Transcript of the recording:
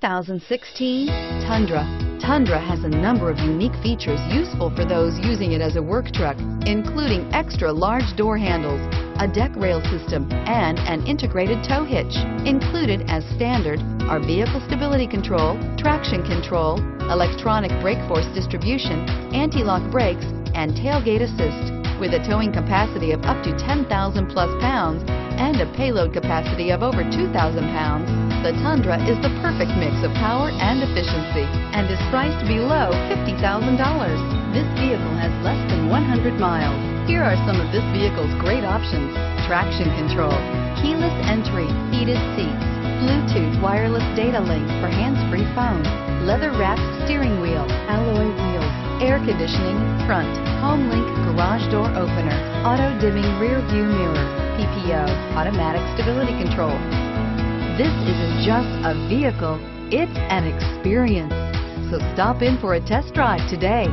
2016 Tundra. Tundra has a number of unique features useful for those using it as a work truck, including extra large door handles, a deck rail system, and an integrated tow hitch. Included as standard are vehicle stability control, traction control, electronic brake force distribution, anti-lock brakes, and tailgate assist. With a towing capacity of up to 10,000 plus pounds and a payload capacity of over 2,000 pounds, the Tundra is the perfect mix of power and efficiency and is priced below $50,000. This vehicle has less than 100 miles. Here are some of this vehicle's great options: traction control, keyless entry, heated seats, Bluetooth wireless data link for hands-free phone, leather-wrapped steering wheel, alloy wheels, air conditioning, front, home link garage door opener, auto-dimming rear view mirror, PPO, automatic stability control. This isn't just a vehicle, it's an experience. So stop in for a test drive today.